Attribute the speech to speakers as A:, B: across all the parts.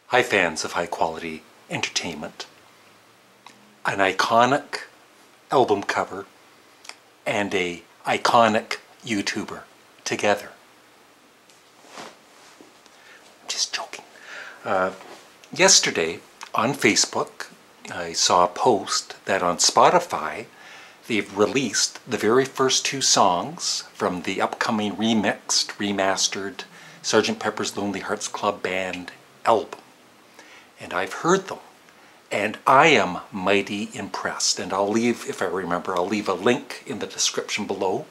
A: Hi fans of high quality entertainment. An iconic album cover and a iconic YouTuber together. I'm just joking. Yesterday on Facebook I saw a post that on Spotify they've released the very first two songs from the upcoming remixed, remastered Sgt. Pepper's Lonely Hearts Club Band album. And I've heard them, and I am mighty impressed. And I'll leave, if I remember, I'll leave a link in the description below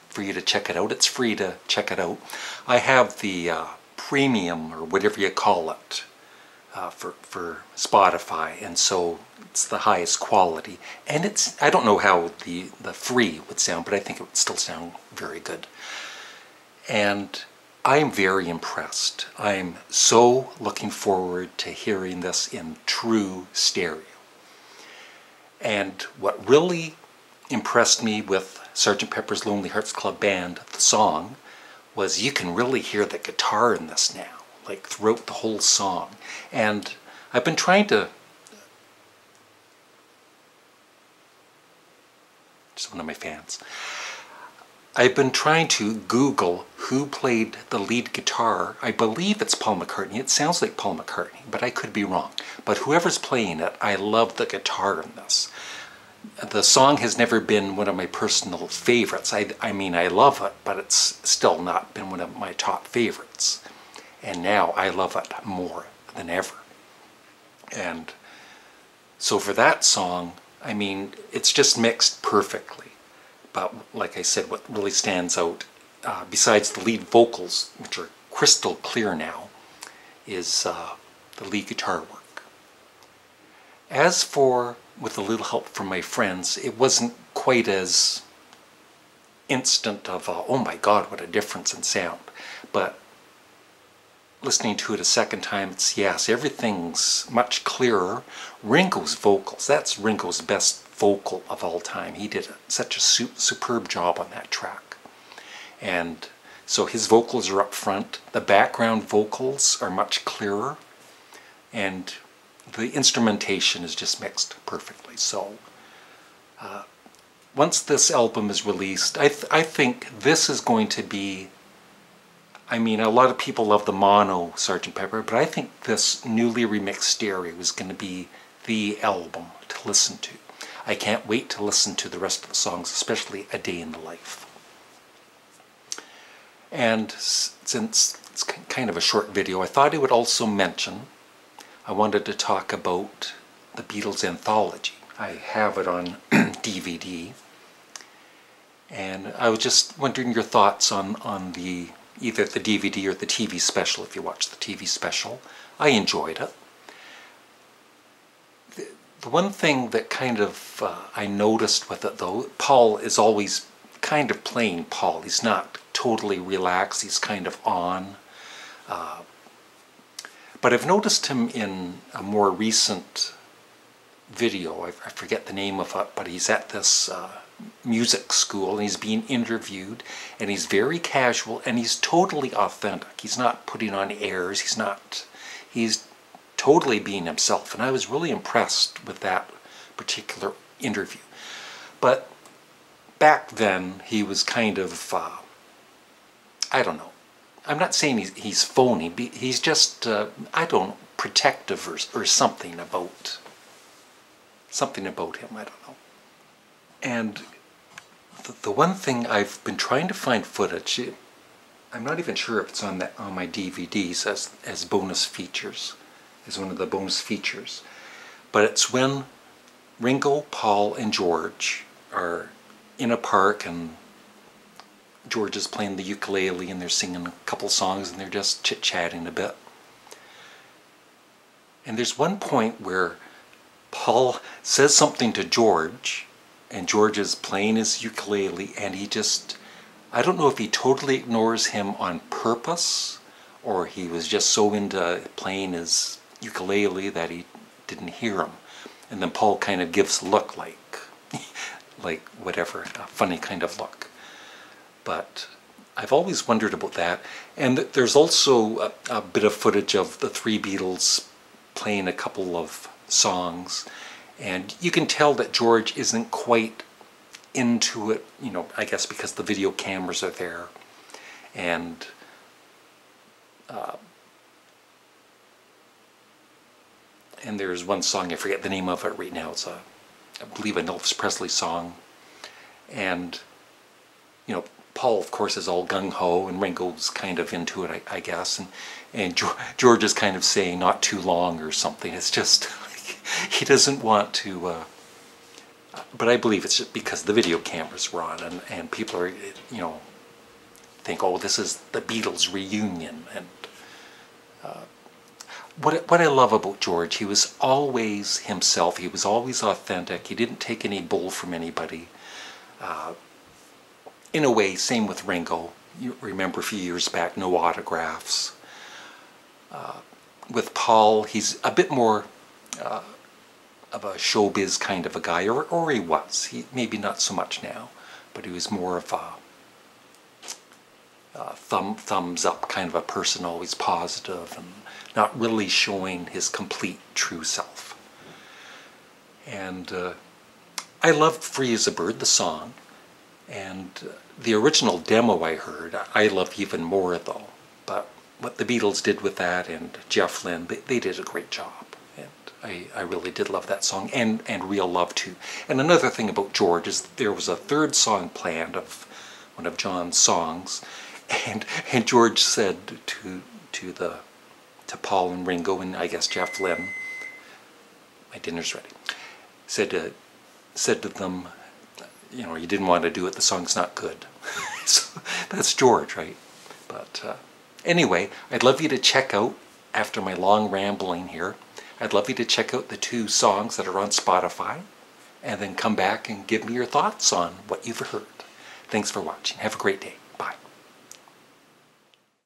A: for you to check it out. It's free to check it out. I have the premium, or whatever you call it, for Spotify, and so it's the highest quality. And it's, I don't know how the free would sound, but I think it would still sound very good. And I am very impressed. I'm so looking forward to hearing this in true stereo. And what really impressed me with Sgt. Pepper's Lonely Hearts Club Band, the song, was you can really hear the guitar in this now, like throughout the whole song. And I've been trying to... Just one of my fans. I've been trying to Google who played the lead guitar. I believe it's Paul McCartney. It sounds like Paul McCartney, but I could be wrong. But whoever's playing it, I love the guitar in this. The song has never been one of my personal favorites. I mean, I love it, but it's still not been one of my top favorites. And now I love it more than ever. And so for that song, I mean, it's just mixed perfectly. But like I said, what really stands out, besides the lead vocals, which are crystal clear now, is the lead guitar work. As for, with a little help from my friends, it wasn't quite as instant of, oh my God, what a difference in sound. But listening to it a second time, it's, yes, everything's much clearer. Ringo's vocals, that's Ringo's best vocal of all time. He did such a superb job on that track. And so his vocals are up front, the background vocals are much clearer, and the instrumentation is just mixed perfectly. So once this album is released, I think this is going to be, I mean, a lot of people love the mono Sgt. Pepper, but I think this newly remixed stereo is going to be the album to listen to. I can't wait to listen to the rest of the songs, especially A Day in the Life. And since it's kind of a short video, I thought I would also mention, I wanted to talk about the Beatles Anthology. I have it on DVD. And I was just wondering your thoughts on either the DVD or the TV special, if you watch the TV special. I enjoyed it. The one thing that kind of I noticed with it, though, Paul is always kind of playing Paul. He's not totally relaxed. He's kind of on. But I've noticed him in a more recent video. I forget the name of it, but he's at this music school and he's being interviewed, and he's very casual and he's totally authentic. He's not putting on airs. He's totally being himself, and I was really impressed with that particular interview. But back then he was kind of I don't know, I'm not saying he's phony, he's just I don't know, protective or something about him, I don't know. And the one thing I've been trying to find footage, I'm not even sure if it's on my DVDs as bonus features, as one of the bonus features, but it's when Ringo, Paul, and George are in a park and George is playing the ukulele and they're singing a couple songs and they're just chit-chatting a bit. And there's one point where Paul says something to George, and George is playing his ukulele, and he just, I don't know if he totally ignores him on purpose or he was just so into playing his ukulele that he didn't hear him. And then Paul kind of gives a look like whatever, a funny kind of look. But I've always wondered about that. And there's also a bit of footage of the three Beatles playing a couple of songs, and you can tell that George isn't quite into it, you know, I guess because the video cameras are there, and there's one song, I forget the name of it right now, it's I believe an Elvis Presley song, and you know, Paul of course is all gung-ho and Ringo's kind of into it, I guess, and George is kind of saying not too long or something. It's just like, he doesn't want to, but I believe it's just because the video cameras were on, and people are, you know, think, oh, this is the Beatles reunion. And what I love about George, he was always himself. He was always authentic. He didn't take any bull from anybody. In a way, same with Ringo. You remember a few years back, no autographs. With Paul, he's a bit more of a showbiz kind of a guy, or he was. He maybe not so much now, but he was more of a thumbs up kind of a person, always positive and not really showing his complete true self. And I loved Free as a Bird, the song, and the original demo I heard, I loved even more though. But what the Beatles did with that, and Jeff Lynne, they did a great job. And I really did love that song, and Real Love too. And another thing about George is there was a third song planned of one of John's songs, and George said to Paul and Ringo and I guess Jeff Lynne, my dinner's ready, said to them, you know, you didn't want to do it, the song's not good. So that's George, right? But anyway, I'd love you to check out, after my long rambling here, I'd love you to check out the 2 songs that are on Spotify, and then come back and give me your thoughts on what you've heard. Thanks for watching. Have a great day.